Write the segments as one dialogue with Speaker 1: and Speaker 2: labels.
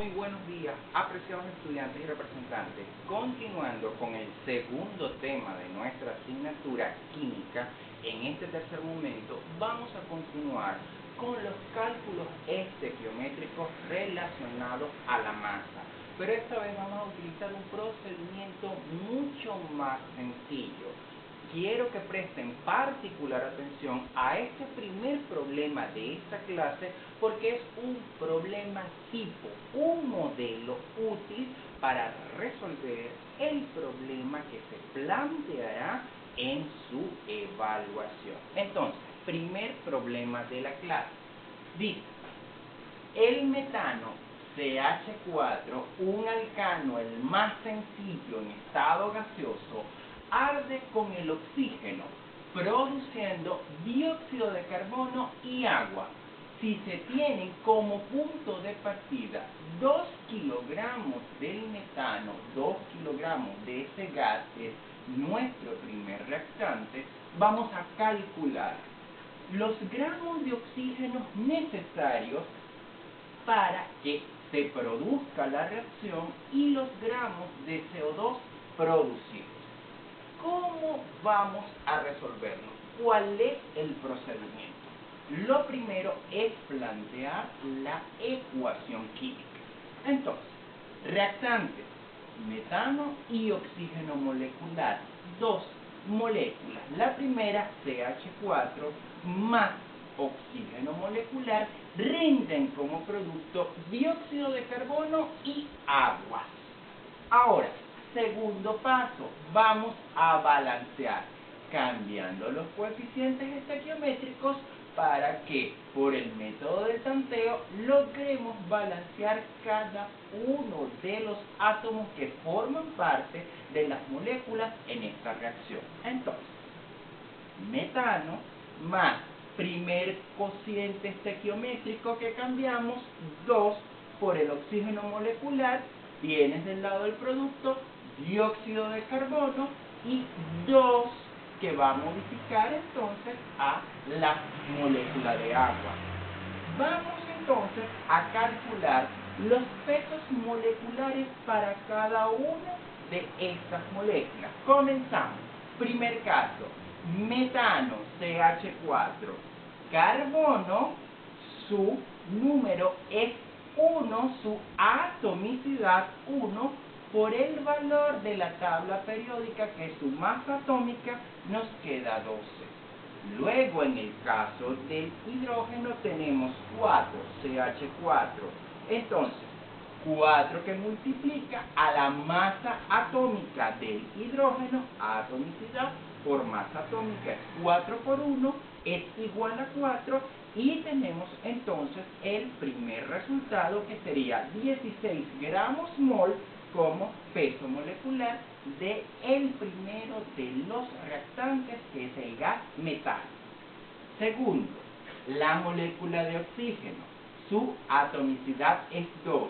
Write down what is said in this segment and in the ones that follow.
Speaker 1: Muy buenos días, apreciados estudiantes y representantes. Continuando con el segundo tema de nuestra asignatura química, en este tercer momento vamos a continuar con los cálculos estequiométricos relacionados a la masa. Pero esta vez vamos a utilizar un procedimiento mucho más sencillo. Quiero que presten particular atención a este primer problema de esta clase porque es un problema tipo, un modelo útil para resolver el problema que se planteará en su evaluación. Entonces, primer problema de la clase. Dice, el metano CH4, un alcano el más sencillo en estado gaseoso, arde con el oxígeno, produciendo dióxido de carbono y agua. Si se tienen como punto de partida 2 kilogramos del metano, 2 kilogramos de ese gas, que es nuestro primer reactante, vamos a calcular los gramos de oxígeno necesarios para que se produzca la reacción y los gramos de CO2 producidos. ¿Cómo vamos a resolverlo? ¿Cuál es el procedimiento? Lo primero es plantear la ecuación química. Entonces, reactantes, metano y oxígeno molecular, dos moléculas. La primera, CH4, más oxígeno molecular, rinden como producto dióxido de carbono y agua. Ahora, segundo paso, vamos a balancear, cambiando los coeficientes estequiométricos para que, por el método de tanteo, logremos balancear cada uno de los átomos que forman parte de las moléculas en esta reacción. Entonces, metano más primer cociente estequiométrico que cambiamos, 2 por el oxígeno molecular, tienes del lado del producto dióxido de carbono y 2 que va a modificar entonces a la molécula de agua. Vamos entonces a calcular los pesos moleculares para cada una de estas moléculas. Comenzamos. Primer caso, metano CH4, carbono, su número es 1, su atomicidad 1, por el valor de la tabla periódica, que es su masa atómica, nos queda 12. Luego, en el caso del hidrógeno, tenemos 4, CH4. Entonces, 4 que multiplica a la masa atómica del hidrógeno, atomicidad por masa atómica es 4 por 1, es igual a 4, y tenemos entonces el primer resultado, que sería 16 gramos mol como peso molecular de el primero de los reactantes, que es el gas metano. Segundo, la molécula de oxígeno, su atomicidad es 2.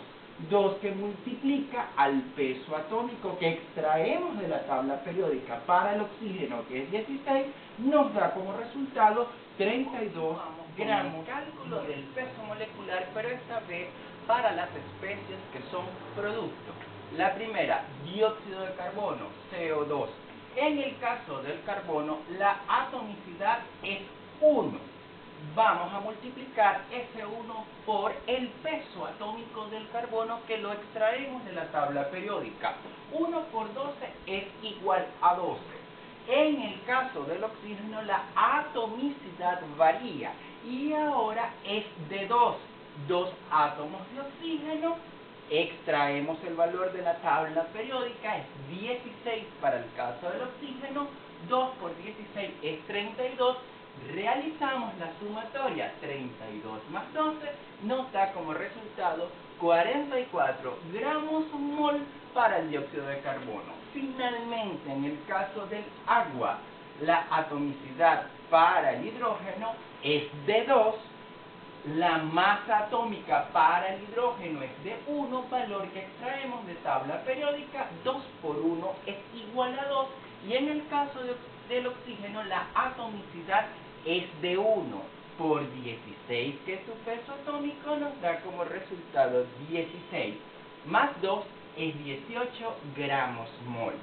Speaker 1: 2 que multiplica al peso atómico que extraemos de la tabla periódica para el oxígeno, que es 16, nos da como resultado 32 gramos. Cálculo del peso molecular, pero esta vez para las especies que son productos. La primera, dióxido de carbono, CO2. En el caso del carbono, la atomicidad es 1. Vamos a multiplicar ese 1 por el peso atómico del carbono, que lo extraemos de la tabla periódica. 1 por 12 es igual a 12. En el caso del oxígeno, la atomicidad varía y ahora es de 2. 2 átomos de oxígeno, extraemos el valor de la tabla periódica, es 16 para el caso del oxígeno, 2 por 16 es 32, realizamos la sumatoria, 32 más 12, nos da como resultado 44 gramos mol para el dióxido de carbono. Finalmente, en el caso del agua, la atomicidad para el hidrógeno es de 2, la masa atómica para el hidrógeno es de 1, valor que extraemos de tabla periódica, 2 por 1 es igual a 2, y en el caso del oxígeno la atomicidad es de 1. por 16, que es su peso atómico, nos da como resultado 16, más 2 es 18 gramos mol.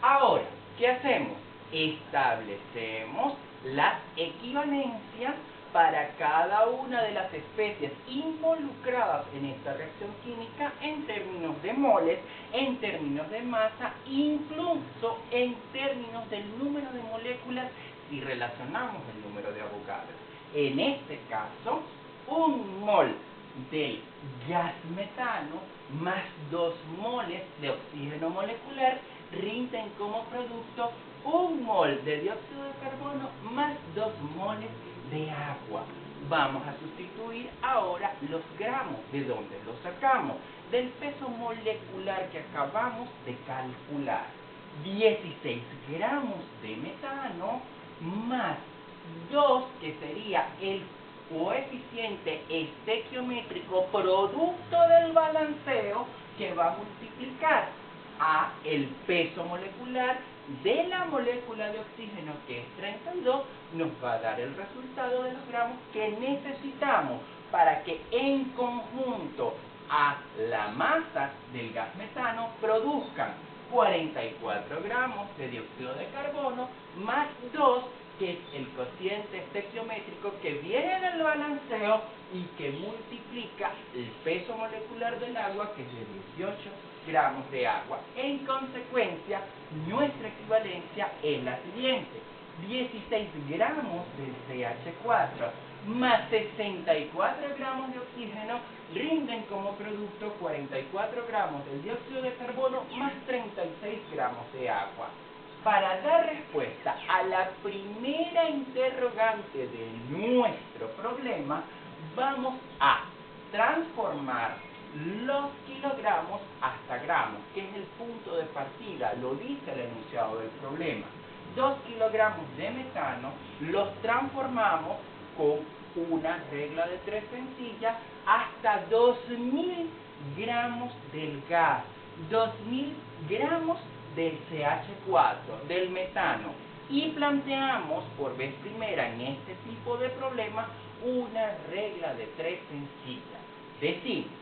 Speaker 1: Ahora, ¿qué hacemos? Establecemos las equivalencias para cada una de las especies involucradas en esta reacción química en términos de moles, en términos de masa, incluso en términos del número de moléculas si relacionamos el número de Avogadro. En este caso, un mol del gas metano más 2 moles de oxígeno molecular rinden como producto un mol de dióxido de carbono más 2 moles de agua. Vamos a sustituir ahora los gramos. ¿De dónde los sacamos? Del peso molecular que acabamos de calcular. 16 gramos de metano más 2, que sería el coeficiente estequiométrico producto del balanceo, que va a multiplicar a el peso molecular de la molécula de oxígeno, que es 32, nos va a dar el resultado de los gramos que necesitamos para que en conjunto a la masa del gas metano produzcan 44 gramos de dióxido de carbono más 2, que es el cociente estequiométrico que viene del balanceo y que multiplica el peso molecular del agua, que es de 18 gramos de agua. En consecuencia, nuestra equivalencia es la siguiente: 16 gramos del CH4 más 64 gramos de oxígeno rinden como producto 44 gramos del dióxido de carbono más 36 gramos de agua. Para dar respuesta a la primera interrogante de nuestro problema, vamos a transformar los kilogramos hasta gramos, que es el punto de partida, lo dice el enunciado del problema. 2 kilogramos de metano los transformamos con una regla de 3 sencilla hasta 2000 gramos del gas, 2000 gramos del CH4, del metano, y planteamos por vez primera en este tipo de problemas una regla de 3 sencilla. Decimos,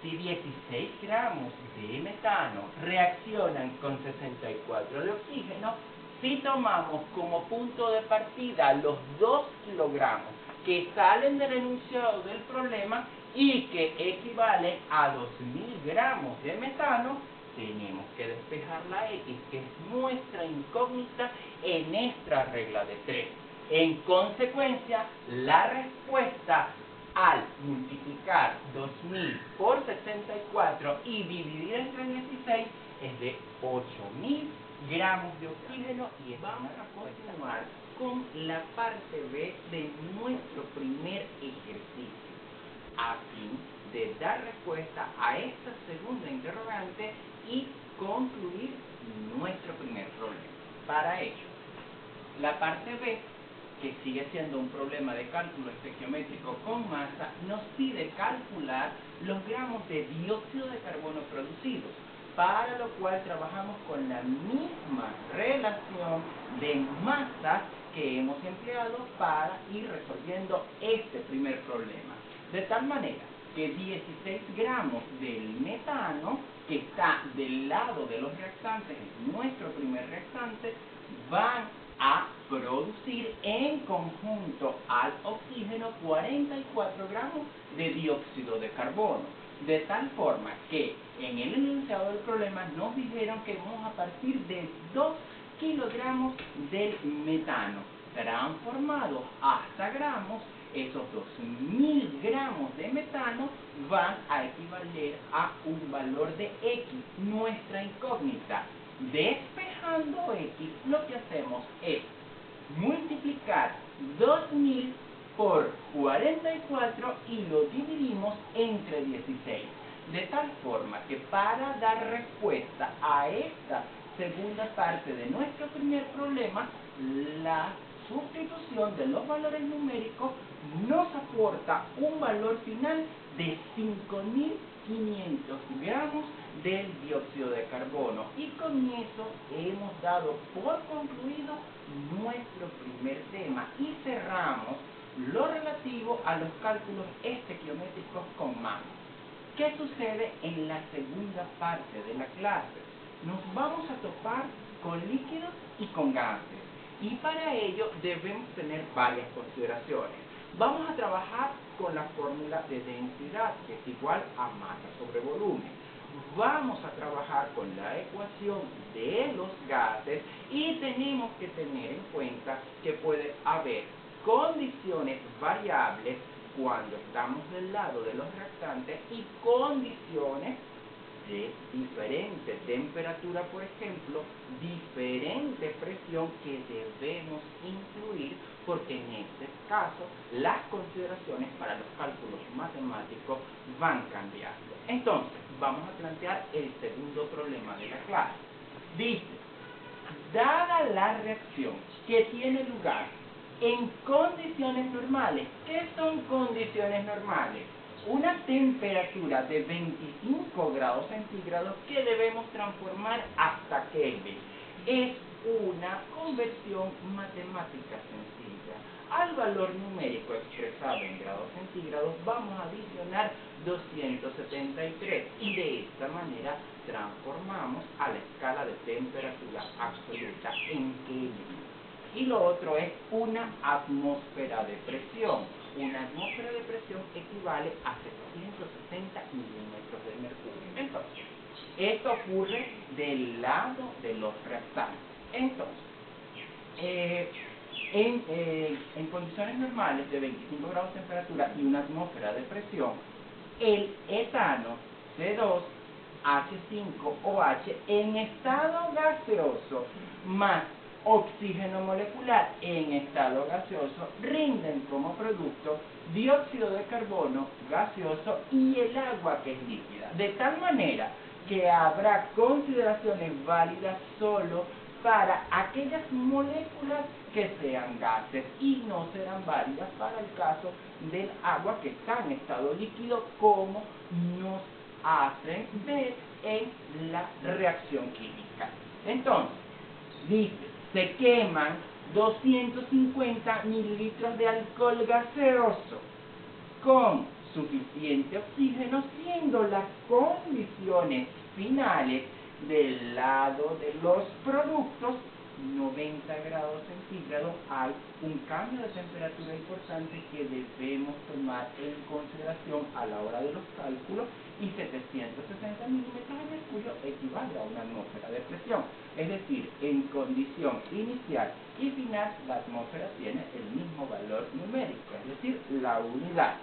Speaker 1: si 16 gramos de metano reaccionan con 64 de oxígeno, si tomamos como punto de partida los 2 kilogramos que salen del enunciado del problema y que equivalen a 2000 gramos de metano, tenemos que despejar la X, que es nuestra incógnita en esta regla de 3. En consecuencia, la respuesta al multiplicar 2000 por 64 y dividir entre 16 es de 8000 gramos de oxígeno. Y vamos a continuar con la parte B de nuestro primer ejercicio, a fin de dar respuesta a esta segunda interrogante y concluir nuestro primer problema. Para ello, la parte B, que sigue siendo un problema de cálculo estequiométrico con masa, nos pide calcular los gramos de dióxido de carbono producidos, para lo cual trabajamos con la misma relación de masas que hemos empleado para ir resolviendo este primer problema. De tal manera que 16 gramos del metano, que está del lado de los reactantes, es nuestro primer reactante, van a producir en conjunto al oxígeno 44 gramos de dióxido de carbono. De tal forma que en el enunciado del problema nos dijeron que vamos a partir de 2 kilogramos del metano transformados hasta gramos. Esos 2000 gramos de metano van a equivaler a un valor de X, nuestra incógnita. Despejando X, lo que hacemos es multiplicar 2000 por 44 y lo dividimos entre 16. De tal forma que para dar respuesta a esta segunda parte de nuestro primer problema, la sustitución de los valores numéricos nos aporta un valor final de 5500 gramos del dióxido de carbono, y con eso hemos dado por concluido nuestro primer tema y cerramos lo relativo a los cálculos estequiométricos con mano. ¿Qué sucede en la segunda parte de la clase? Nos vamos a topar con líquidos y con gases. Y para ello debemos tener varias consideraciones. Vamos a trabajar con la fórmula de densidad, que es igual a masa sobre volumen. Vamos a trabajar con la ecuación de los gases y tenemos que tener en cuenta que puede haber condiciones variables cuando estamos del lado de los reactantes y condiciones de diferente temperatura, por ejemplo, diferente presión que debemos incluir, porque en este caso las consideraciones para los cálculos matemáticos van cambiando. Entonces, vamos a plantear el segundo problema de la clase. Dice, dada la reacción que tiene lugar en condiciones normales, ¿qué son condiciones normales? Una temperatura de 25 grados centígrados que debemos transformar hasta Kelvin. Es una conversión matemática sencilla. Al valor numérico expresado en grados centígrados vamos a adicionar 273 y de esta manera transformamos a la escala de temperatura absoluta en Kelvin. Y lo otro es una atmósfera de presión. Una atmósfera de presión equivale a 760 milímetros de mercurio. Entonces, esto ocurre del lado de los reactantes. Entonces, en condiciones normales de 25 grados de temperatura y una atmósfera de presión, el etano C2H5OH en estado gaseoso más oxígeno molecular en estado gaseoso rinden como producto dióxido de carbono gaseoso y el agua que es líquida. De tal manera que habrá consideraciones válidas solo para aquellas moléculas que sean gases y no serán válidas para el caso del agua que está en estado líquido, como nos hacen ver en la reacción química. Entonces, dice, se queman 250 mililitros de alcohol gaseoso con suficiente oxígeno, siendo las condiciones finales del lado de los productos 90 grados centígrados. Hay un cambio de temperatura importante que debemos tomar en consideración a la hora de los cálculos, y 760 milímetros de mercurio equivale a una atmósfera de presión. Es decir, en condición inicial y final la atmósfera tiene el mismo valor numérico, es decir, la unidad.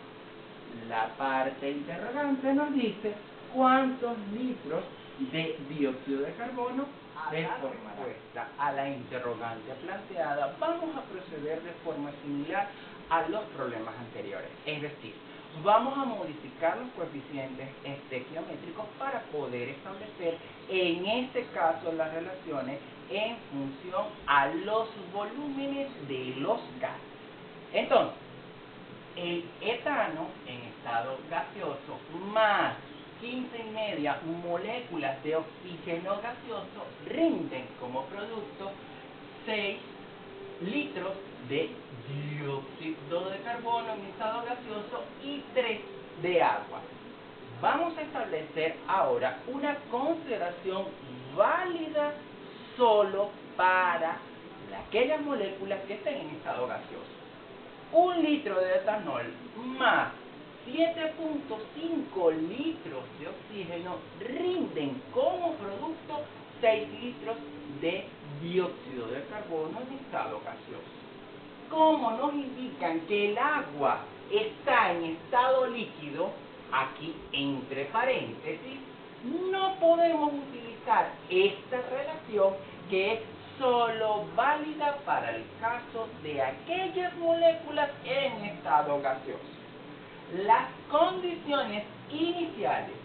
Speaker 1: La parte interrogante nos dice cuántos litros de dióxido de carbono se formará. Respuesta a la interrogante planteada, vamos a proceder de forma similar a los problemas anteriores. Es decir, vamos a modificar los coeficientes estequiométricos para poder establecer, en este caso, las relaciones en función a los volúmenes de los gases. Entonces, el etano en estado gaseoso más 15,5 moléculas de oxígeno gaseoso rinden como producto 6 litros de dióxido de carbono en estado gaseoso y 3 de agua. Vamos a establecer ahora una consideración válida solo para aquellas moléculas que estén en estado gaseoso. 1 litro de etanol más 7.5 litros de oxígeno rinden como producto 6 litros de dióxido de carbono en estado gaseoso. Como nos indican que el agua está en estado líquido, aquí entre paréntesis, no podemos utilizar esta relación, que es solo válida para el caso de aquellas moléculas en estado gaseoso. Las condiciones iniciales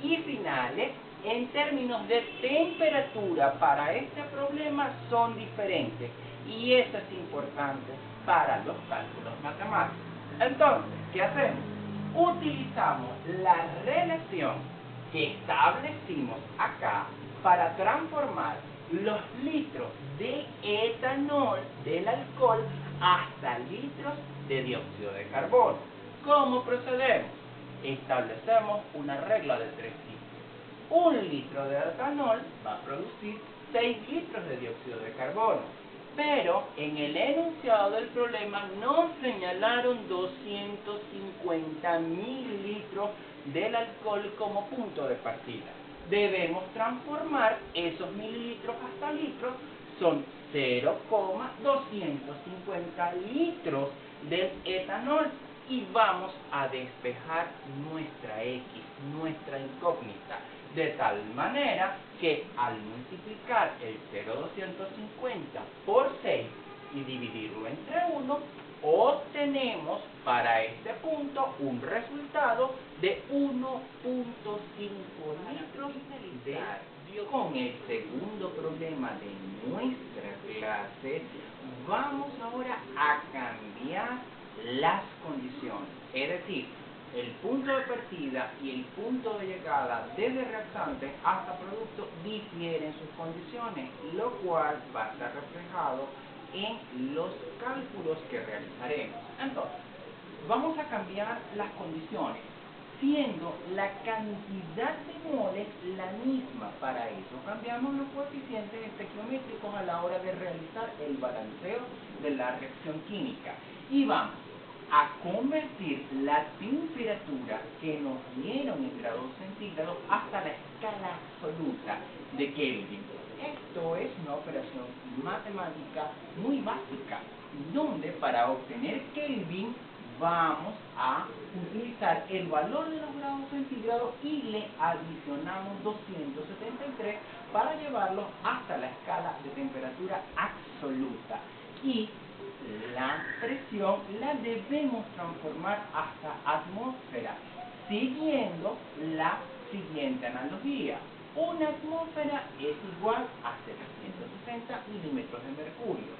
Speaker 1: y finales en términos de temperatura para este problema son diferentes, y eso es importante para los cálculos matemáticos. Entonces, ¿qué hacemos? Utilizamos la relación que establecimos acá para transformar los litros de etanol del alcohol hasta litros de dióxido de carbono. ¿Cómo procedemos? Establecemos una regla de 3 litros. 1 litro de etanol va a producir 6 litros de dióxido de carbono. Pero en el enunciado del problema nos señalaron 250 mililitros del alcohol como punto de partida. Debemos transformar esos mililitros hasta litros, son 0,250 litros del etanol, y vamos a despejar nuestra X, nuestra incógnita, de tal manera que al multiplicar el 0,250 por 6 y dividirlo entre 1, obtenemos para este punto un resultado de 1,5 litros de dióxido. Con el segundo problema de nuestra clase, vamos ahora a cambiar las condiciones, es decir, el punto de partida y el punto de llegada desde reactante hasta producto difieren sus condiciones, lo cual va a estar reflejado en los cálculos que realizaremos. Entonces, vamos a cambiar las condiciones, siendo la cantidad de moles la misma. Para eso cambiamos los coeficientes estequiométricos a la hora de realizar el balanceo de la reacción química, y vamos a convertir la temperatura que nos dieron en grados centígrados hasta la escala absoluta de Kelvin. Esto es una operación matemática muy básica, donde para obtener Kelvin vamos a utilizar el valor de los grados centígrados y le adicionamos 273 para llevarlo hasta la escala de temperatura absoluta. Y la presión la debemos transformar hasta atmósfera, siguiendo la siguiente analogía. Una atmósfera es igual a 760 milímetros de mercurio.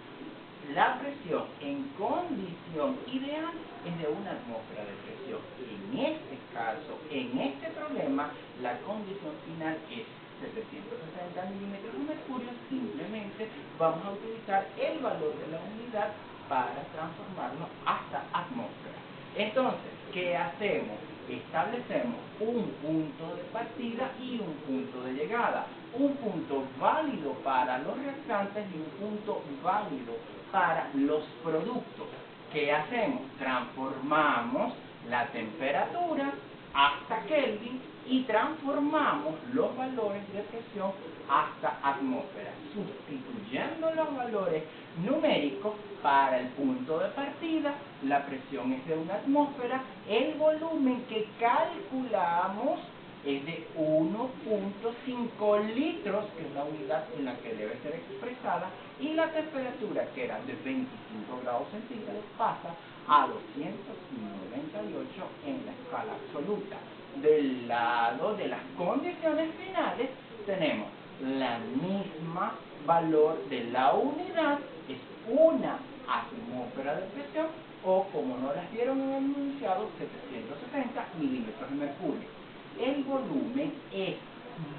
Speaker 1: La presión en condición ideal es de una atmósfera de presión. En este caso, en este problema, la condición final es 760 milímetros de mercurio. Simplemente vamos a utilizar el valor de la unidad para transformarlo hasta atmósfera. Entonces, ¿qué hacemos? Establecemos un punto de partida y un punto de llegada. Un punto válido para los reactantes y un punto válido para los productos. ¿Qué hacemos? Transformamos la temperatura hasta Kelvin y transformamos los valores de presión hasta atmósfera, sustituyendo los valores numéricos. Para el punto de partida, la presión es de una atmósfera, el volumen que calculamos es de 1,5 litros, que es la unidad en la que debe ser expresada, y la temperatura, que era de 25 grados centígrados, pasa a 298 en la escala absoluta. Del lado de las condiciones finales tenemos la misma valor de la unidad, es una atmósfera de presión, o como no las dieron en el enunciado, 760 milímetros de mercurio. El volumen es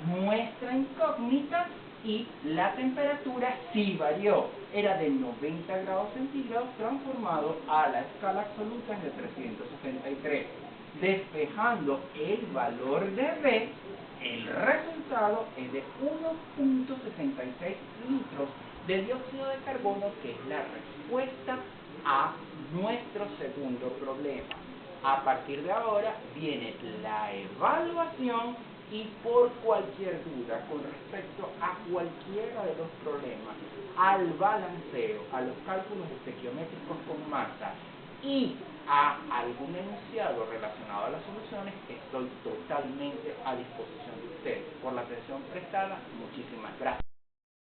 Speaker 1: nuestra incógnita y la temperatura sí varió, era de 90 grados centígrados transformado a la escala absoluta de 363. Despejando el valor de B, el resultado es de 1,66 litros de dióxido de carbono, que es la respuesta a nuestro segundo problema. A partir de ahora viene la evaluación, y por cualquier duda con respecto a cualquiera de los problemas, al balanceo, a los cálculos estequiométricos con masa y a algún enunciado relacionado a las soluciones, estoy totalmente a disposición de ustedes. Por la atención prestada, muchísimas gracias.